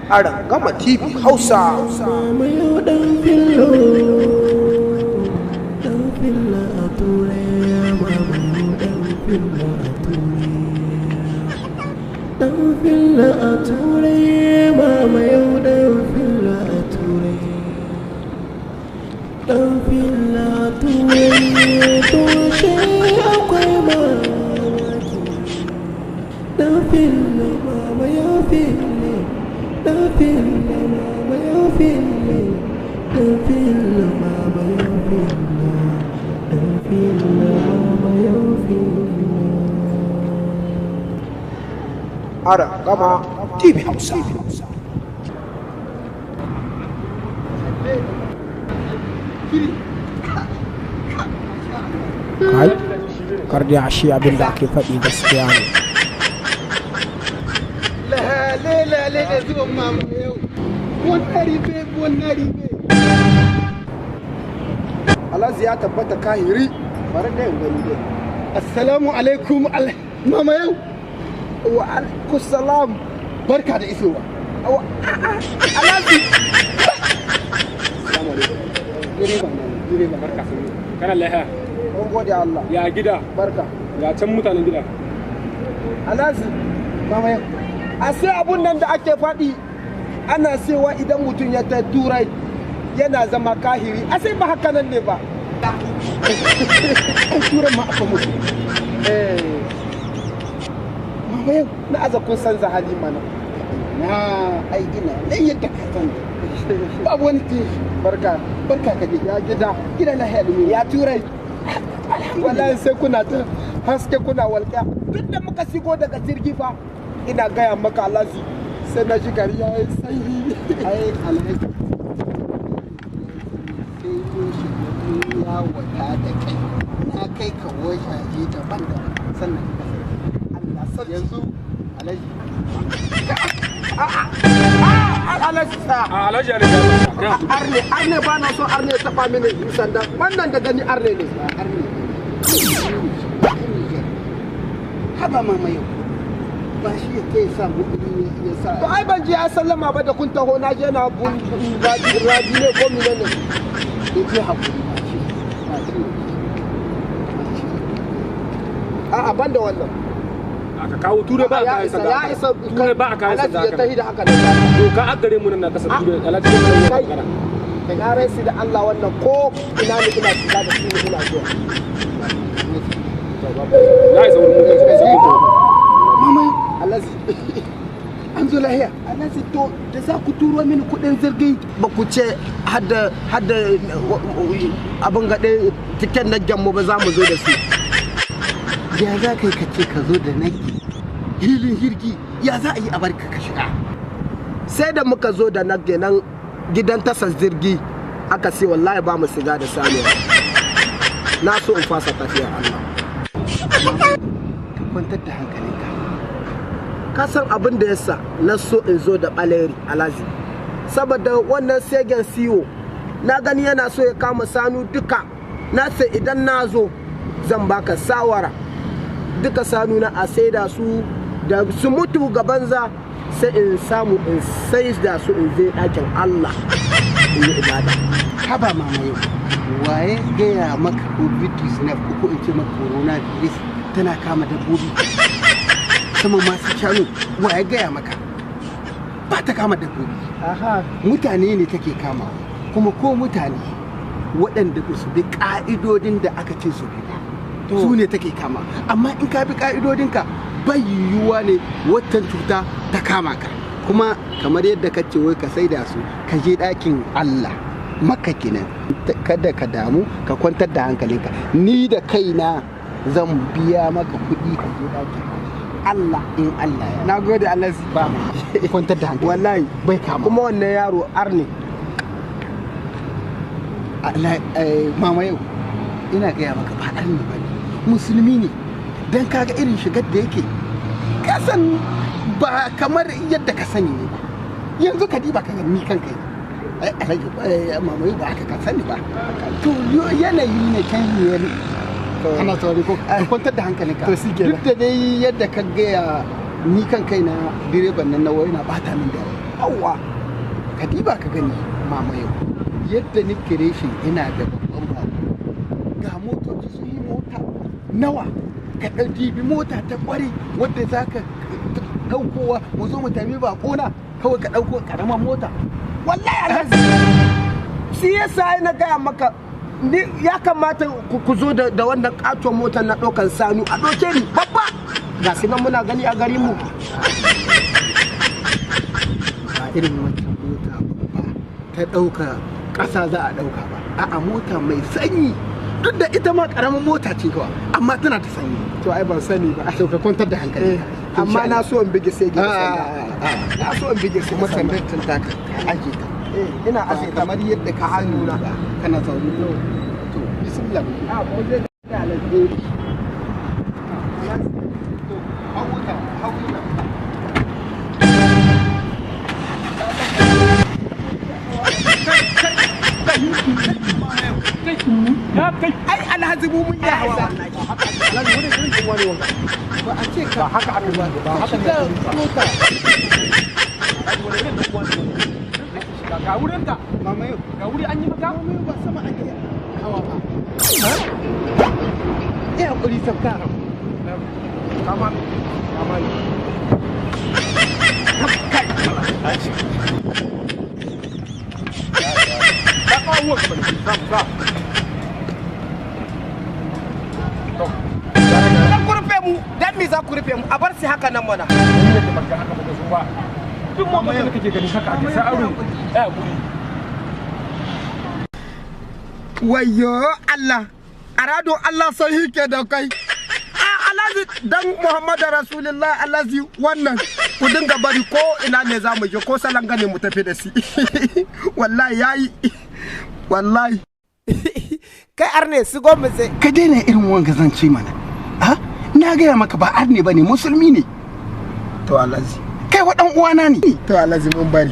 Arangama TV Hausa. Arangama TV Hausa. Kai, kar da shi abin da ake faɗi gaskiya ne. Lale da zuwan mama yau. Wannan ribe. Alhaji ya tabbata kahiri. Bari da yin gani dai. Assalamu alaikum mama yau. Wa alaikum salam. Barka da isowa. Alhaji. Assalamu alaikum. Direba barka sun. Kana lafiya? Mun gode Allah. Ya gida? Barka. Ya can mutanen gida? Alhaji. Mama yau. A sai abun nan da ake faɗi ana cewa idan mutum ya ta turai yana zama kahiri. A sai ba haka nan ne ba. An turan ma aka mutu. Mama yau na aza kun san zahali mana. Na ai ina nan yadda ka san. Babu wani tishi. Barka Barka ka ya gida. gida na helmi. Ya turai. Wallahi sai kuna ta haske kuna walƙiya. Duk da muka shigo daga jirgi fa ina gaya maka Alhaji sai na ji gari ya yi sanyi. Ai alhaji. Sai mun shiga ya wata da kai. Na kai ka wajaje daban-daban sannan ka Allah sai yanzu alhaji. Alhaji Arne ba na so Arne ya taɓa mini sanda. Wannan da gani Arne ne. Haba mama yau. Ba shi ya kai sa buɗi ya sa. To ai ban je ya sallama ba da kun taho na je na bun rabi ne ko mine ne. Ya ce haƙuri ba shi. A'a ban da wannan. Aka kawo ture ba a kayan sanda. Ya isa Ture ba a kayan sanda. Alhaji ya tahi da haka ne. Doka a gare mu nan na kasar ture. Alhaji ya Kai, magana. na raisi da Allah wannan ko ina ne ina shiga da shi ne ina zuwa. Na isa wurin mutum. Mama Alhaji an zo lahiya. Alhaji to da za ku turo mini kuɗin jirgin ba ku ce hadda abin gaɗe tiken na jammu ba za mu zo da su. Ya za ka yi ka ce ka zo da nagi hilin jirgi ya za a yi a barka ka shiga. Sai da muka zo da nage nan gidan tasas jirgi aka ce wallahi ba mu siga da samuwa. Na so in fasa tafiya Allah. Ka kwantar da hankalinka. Ka san abin da yasa na so in zo da ɓaleri Alhaji. Saboda wannan segen siwo na gani yana so ya kama sanu duka. Na sai idan na zo zan baka sawara. Duka sanu na a saida su da su mutu ga banza sai in samu in sai da su in je ɗakin Allah in yi ibada. Haba mama yau. Waye gaya maka COVID-19 ko in ce maka coronavirus tana kama dabbobi sama masu shanu waye gaya maka ba ta kama dabbobi. Aha. Mutane ne take kama kuma ko mutane waɗanda ba su bi ƙa'idodin da aka ce su bi ba su ne take kama amma in ka bi ƙa'idodinka bai yiwuwa ne watan cuta ta kama ka kuma kamar yadda ka ce wai ka saida su ka je ɗakin Allah maka kenan kada ka damu ka kwantar da hankalinka ni da kaina zan biya maka kuɗi ka je ɗakin Allah in Allah ya Na gode Allah ba kwantar da hankali wallahi bai kama kuma wannan yaro Arne. mama yau ina gaya maka ba ɗan ne ba ne musulmi ne don kaga irin shigar da yake kasan ba kamar yadda ka sani ne ba yanzu ka diba ka ni kanka mama yau ba haka ka sani ba to yanayi ne kan yi ana saurari ko kwantar da hankalinka To shi kenan. duk da dai yadda ka gaya ni kan kai na direban nan na wai na bata min da yawwa ka diba ka gani mama yau yadda ni kire shi ina da babban babu ga motoci sun yi mota nawa ka ɗauki mota ta ƙware wadda za ka ɗaukowa mu zo mu tafi ba ƙona kawai ka ɗauko ƙaramar mota wallahi alhaji shi yasa na gaya maka ni ya kamata ku zo da wannan katon motar na ɗaukar sanu a ɗauke ni babba ga su nan muna gani a garin mu ba irin wancan mota babba ta ɗauka ƙasa za a ɗauka ba a'a mota mai sanyi duk da ita ma ƙaramin mota ce kawai amma tana ta sanyi to ai ban sani ba to ka kwantar da hankali amma na so in bige sai gida na so in bige sai kuma sandar tun taka aje ta ina aje kamar yadda ka hannuna kana zaune to bismillah a ko zai da alaje to hawuta hawuta ai alhaji mu mun yi hawa wallahi alhaji wani irin wani wanga ba a ce ka haka aka ba haka ne mota ga wurin ka mama yau ga wuri an yi maka mama yau ba sama ake hawa ba ya kuri sabka kama dan ku rufe mu dan me za ku rufe mu a bar shi haka nan mana duk mamayen da kake gani haka ake sa aro guri wayyo Allah arado Allah sai hike da kai Alhaji dan Muhammadu Rasulullah Alhaji wannan ku dinga bari ko ina ne za mu je ko salan gane mu tafi da shi wallahi yayi wallahi kai arne su go mu sai ka daina irin wanga zance mana ha na gaya maka ba arne bane musulmi ne to Alhaji kai wa dan uwana ne to Alhaji mun bari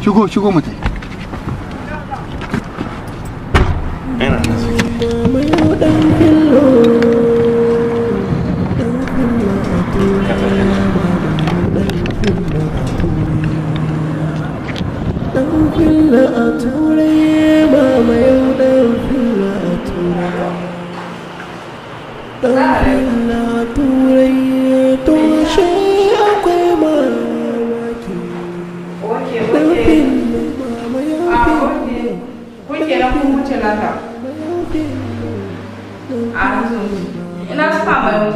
shigo mutai ina suka mai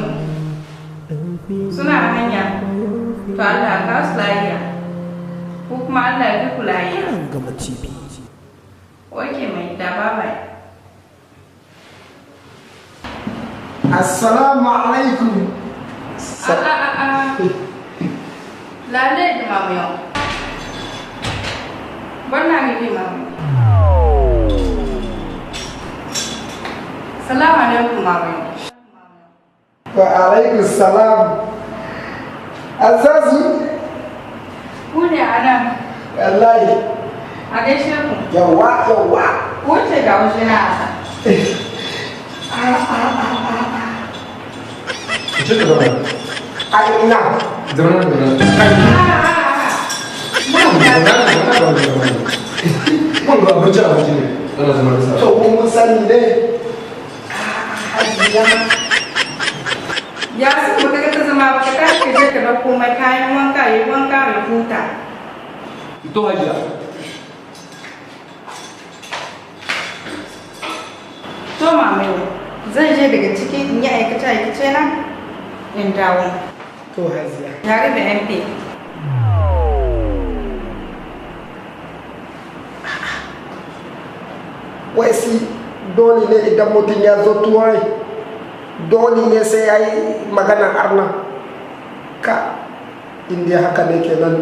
suna hanya to Allah ka su lafiya ko kuma Allah ya ku lafiya gama TV oke mai da baba assalamu alaikum lalle da mamiyo wannan ne bi mamiyo salamu alaikum mamiyo wa alaikum salam azazu ku ne a nan wallahi a gaishe ku yawa ko ce ga wasu na asa ai ina to mun sani ne ya su ba ka ta zama ba ka tashi je ka dauko mai kayan wanka yi wanka mai huta to hajiya to mamaye zan je daga ciki in yi aikace na in dawo to haziya tare da MP wai si dole ne idan mutum ya zo turai dole ne sai ya yi maganar arna ka inda haka ne kenan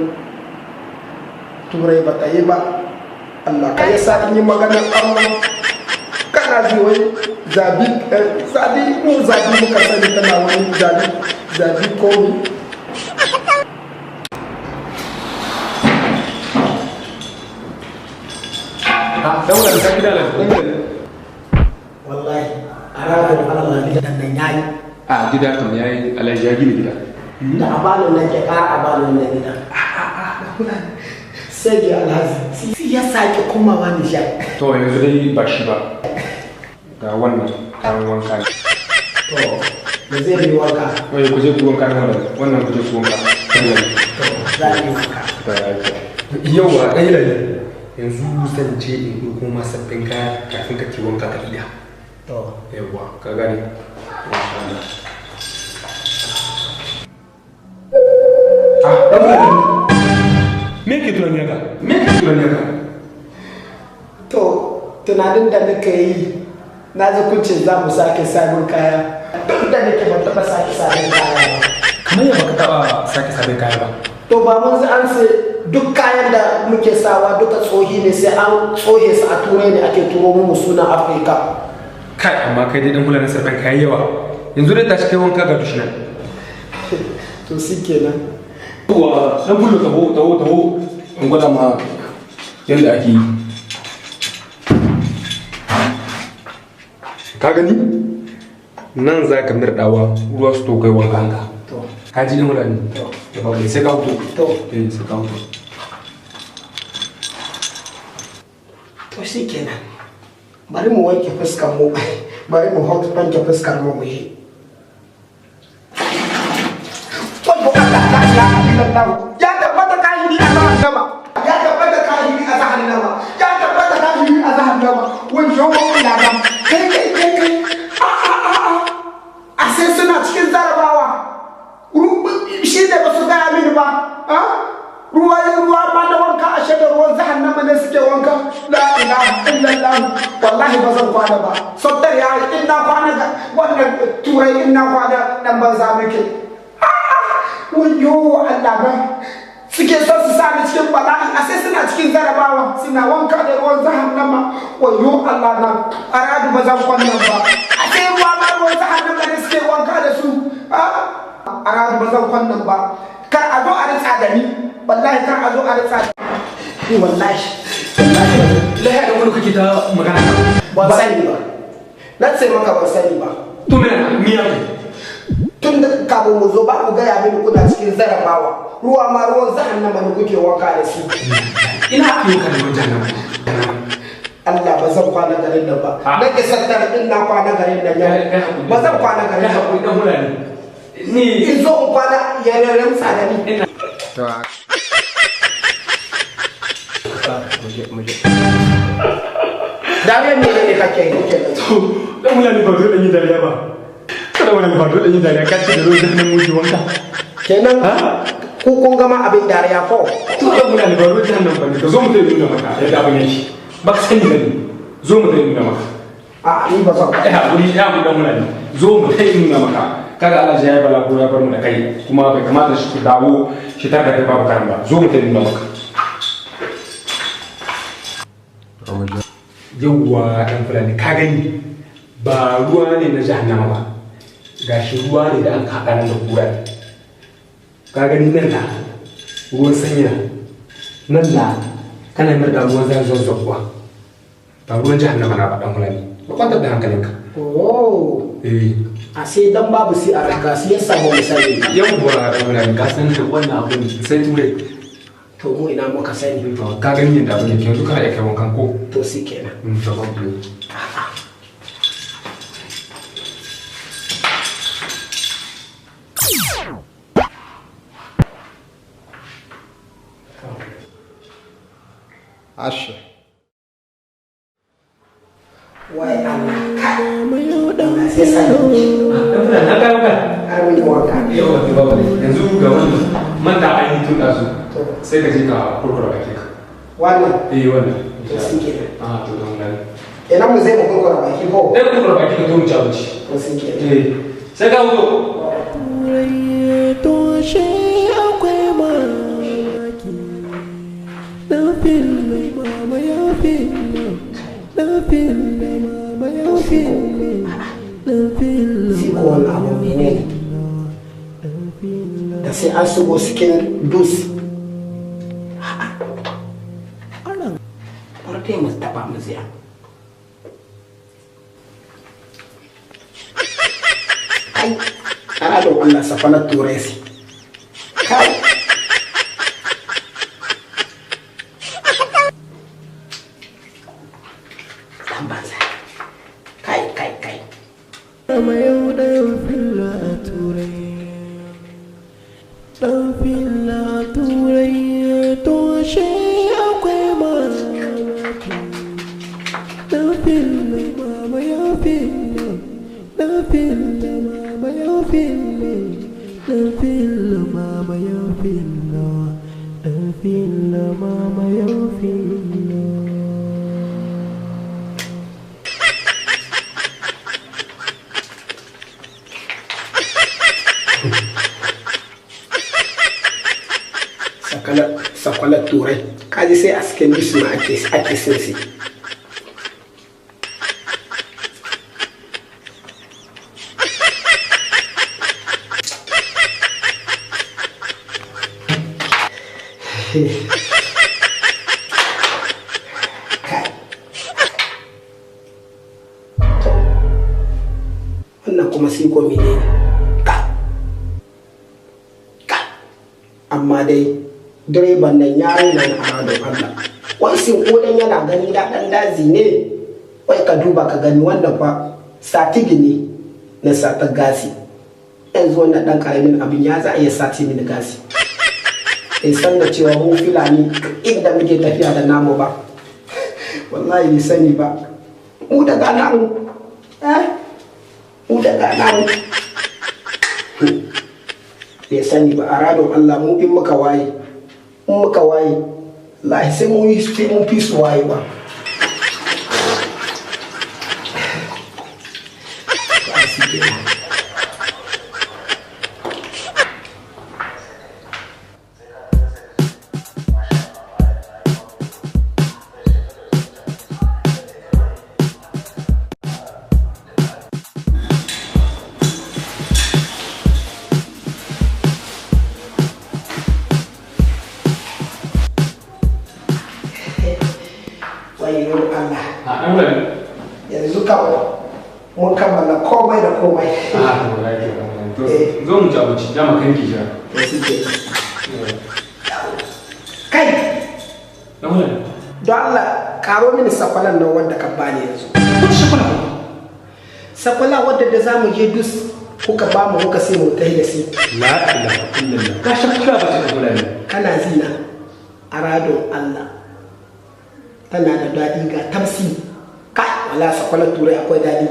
turai ba ta yi ba Allah ka yi sa in yi maganar arna kana ji wai zabi mu zabi muka sani tana wani zabi komi daura da gida lafiya wallahi a ranar Allah gidan nan yayi a gida kam yayi alaji ya gina gida da abanon nan ke kara abanon nan gida sai da alhazi sai ya sake komawa Nijar. To yanzu dai ba shi ba. Ga wannan kayan wanka ne. To da zai yi wanka. Wai ku je ku wanka na wannan ku je ku wanka. To za a yi wanka. Yauwa ɗaya lalle. Yanzu zan je in ɗauko ma sabbin kaya kafin ka ke wanka ka iya. To Yauwa ka gane. Me ke tunani haka? Me ke tunani haka? to tunanin da nake yi na ji kuncin za mu sake sabon kaya. Duk da nake ban taɓa sake sabon kaya ba. Kamar yadda baka taɓa sake sabon kaya ba. To ba mun an sai duk kayan da muke sawa duka tsohi ne sai an tsohe su a turai ne ake turo mu sunan Afirka. Kai amma kai dai dan kula na sarfan kayan yawa. Yanzu dai tashi kai wanka ga dushinan. To shi kenan. Wa dan kullu taho in gwada ma yadda ake yi. Ka gani? Nan za ka mirɗawa ruwa su to kai wanka hanga. Ka ji ɗin wurare? Da ba sai ka hutu. Sai ka hutu. To shi kenan. Bari mu wanke fuskar mu. Bari mu wanke fuskar mu mu yi. Ya tabbata kahiri a jahannama. Ya tabbata kahiri a jahannama. Ya tabbata kahiri a jahannama. Wajen wani kai. A sai suna cikin zarabawa. Shi ne ba su gaya mini ba. Ruwa ma da wanka a shaidar ruwan jahannama ne suke wanka. La ilaha illallah. Wallahi ba zan kwana ba. Sautar ya yi in na kwana ga wannan turai in na kwana dan banza muke. Wayo Allah ba suke son su sa ni cikin bala'i a sai suna cikin zarabawa suna wanka da ruwan jahannama. Wayo Allah na aradu ba zan kwannan ba a sai ruwa ma ruwan jahannama ne suke wanka da su. Aradu ba zan kwannan ba kar a zo a ritsa da ni wallahi kar a zo a ritsa da ni wallahi Lahiya da wani kake ta magana ban sani ba na ce maka ban sani ba. To me miya tun da kafin mu zo ba ku gaya mini kuna cikin zarabawa ruwa ma ruwan jahannama ne kuke wanka da su. ina ake yin kan wajen nan. Allah ba zan kwana garin nan ba. Nake sattar din na kwana garin nan yau. Ba zan kwana garin nan. Kai dan hulani. Ni in zo in kwana ya rarren tsada ni. Dariya ne kake yi kenan. dan hulani ba zo dan yi dariya ba. Kada wani ba dole yin dariya ka ce da ruwan jahannam muke wanka. Kenan ku kun gama abin dariya ko? To dan hulani ba ruwan jahannam ba ne ka zo mu tayi nuna maka yadda abin yake. Ba ka sani bane. Zo mu tayi nuna maka. A ni ba zan ka. Hakuri ya mu dan hulani. Zo mu tayi nuna maka. Kaga Allah ya yi bala ko ya bar mu da kai kuma bai kamata shi ku dawo shi tar da kai babu karan ba. Zo mu tayi nuna maka. Yawwa dan fulani ka gani ba ruwa ne na jahannama ba. Gashi ruwa ne da an kaɗa nan da kura ka gani nan na ruwan sanya nan na kana mai da ruwan zan kuwa ba ruwan jahannama na ba dan hulani ba kwantar da hankalinka. Oh. A sai dan babu sai a ranka sai ya samu misali. Yawwa dan hulani ka san wannan abun sai turai. To mu ina muka sani. Ka gani yadda abin yake yanzu kana iya kai wankan ko. To shi kenan. To ba ku. Asha. Wai Allah ka. Allah sai sani. Na kawo ka. Har mun wanka. Yawa ki baba yanzu ga wannan man da an yi tun da su. Sai ka je ka kurkura baki ka. Wannan. Wannan. To shi kenan. To don nan. Ina mu zai mu kurkura baki ko? Kurkura baki ka to mu ci abinci. To shi kenan. Sai ka wuto. To shi akwai mamaki na fili mama ya fili na fili mama ya fili na fili Shi ko wani abu ne da sai an shigo cikin dus. Barkai mu taba mu ziya. Kai, ana da Allah safanar turai si. Kai. mama yau ɗan filla a turai. Ɗan filla a turai to ashe akwai mamaki. Ɗan filla mama ya filla. Ɗan filla mama ya filla. Ɗan filla mama ya filla. Ɗan filla mama ya filla. sakwalar turai kaji sai a cikin bisma ake sinsi. Wannan kuma siko mene amma dai direban nan ya nuna na aradon Allah wai sin ko dan yana gani da dan dazi ne wai ka duba ka gani wannan fa satigi ne na satar gasi yanzu wannan dan karamin abin ya za a iya sati mini gasi in san da cewa mu filani inda muke tafiya da namu ba wallahi ni sani ba mu daga namu mu daga namu bai sani ba a radon Allah mu in muka waye lahi sai mun yi mun fi su waye ba yanzu kawai mun kammala komai da komai. Zo mu ci abinci, dama kan ki jira. Kai! Don Allah, karo mini sakwalan nan wanda ka bani yanzu. Wata sakwala? Sakwala wadda da za mu je dus kuka ba mu muka sai mu kai da si. La ilaha illallah. Ka shakka ba ta sakwala ne. Kana zina a radon Allah. Tana da daɗi ga tamsi. Kai, wala sakwalar turai akwai daɗi.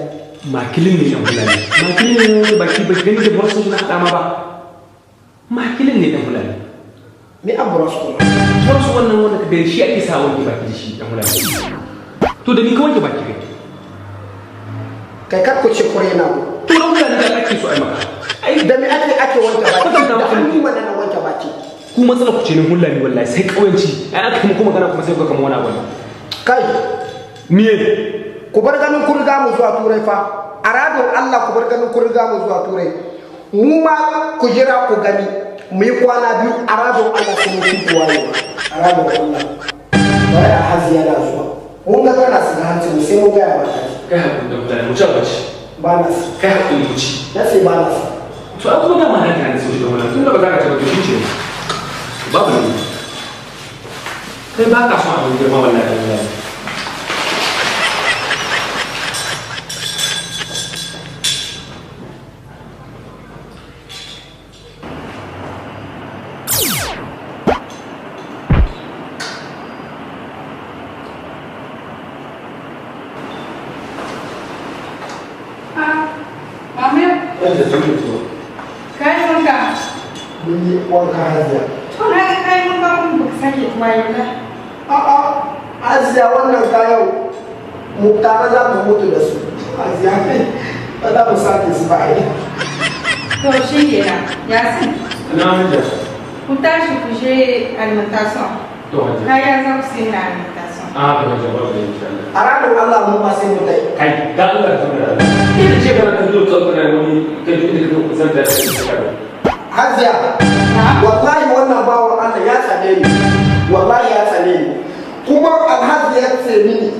Makilin ne ɗan fulani. Makilin ne baki gani da bursu na haɗa ma ba. Makilin ne ɗan fulani. Me an bursu kuma? Bursu wannan wanda ka da shi ake sa wanke baki da shi ɗan fulani. To da ni ka wanke baki kai. Kai kar ku ce kure na ku. To da fulani da ake so ai maka. Ai da me ake wanke baki? Da hannu mana na wanke baki. Ku matsala ku ce ne fulani wallahi sai kauyanci. Ai aka kuma magana kuma sai ku kama wani abu. Kai. Miye? Ku bar ganin kun riga mu zuwa turai fa a radon Allah ku bar ganin kun riga mu zuwa turai mu ma ku jira ku gani mu yi kwana biyu a radon Allah kuma ku kuwaye a radon Allah bari a hazi yana zuwa mun ga kana su ga hancin sai mun gaya ba kai hakuri da mutane mu ci abinci ba na su kai hakuri mu ci na sai ba na su to a kuma dama na kana so shi da wannan tun da ba za ka ci ba to shi ce babu ne kai ba ka so abin girma wallahi wanka haziya. To na ga kayan wanka kuma ba ka sake tuwa yau na. A'a, haziya wannan kayan mu tare za mu mutu da su. Haziya ne, ba za mu sake su ba a yi. To shi kenan, ya san. Ina hajja. Ku tashi ku je alimentation. To hajja. Kayan za ku sai na alimentation. A ba hajja ba ba insha Allah. A ranar Allah mu ma sai mu tai. Kai, ga Allah ta mura. Ina ce kana kan zo ka kana wani kai da ka san da ka. Haziya, wallahi wannan bawan Allah ya tsane ni, wallahi ya tsane ni. Kuma alhaji ya ce mini,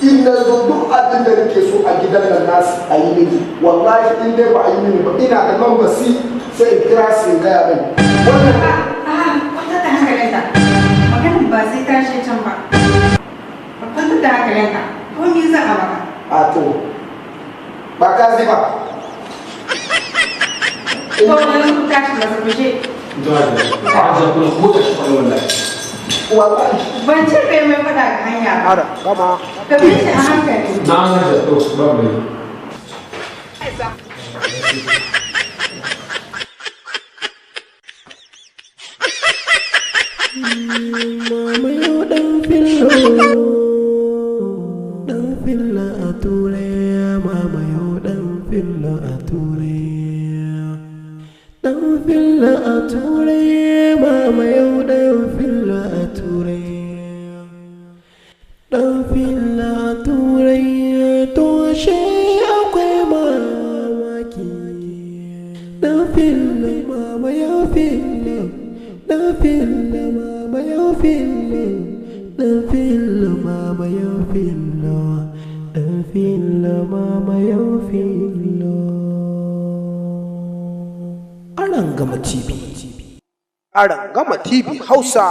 in na zo duk abin da nake so a gidan nan nasu a yi mini. Wallahi in dai ba a yi mini ba, ina da lambar si sai in kira su in gaya mini. Wannan kwanta da hankalinka. Maganin ba sai tashi can ba. Kwanta da hankalinka. Ko ni za a maka? a to, ba ka ba. yanzu tashi masa kushe. Zuwa da ba kuma ko ta shi wallahi. Ban ce kai mai faɗa ga hanya ba. Ara, kama. Ka bi shi a hankali. Na da to ba mai. Mama yau ɗan fillo a turai, mama yau ɗan fillo a turai. Ɗan fillo a turai, mama yau ɗan fillo a turai. Ɗan fillo a turai, to ashe akwai mamaki. Ɗan fillo, mama yau fillo. Na fillo mama yo fillo, na fillo mama yo fillo, na fillo mama yo fillo. Arangama TV. Arangama TV Hausa.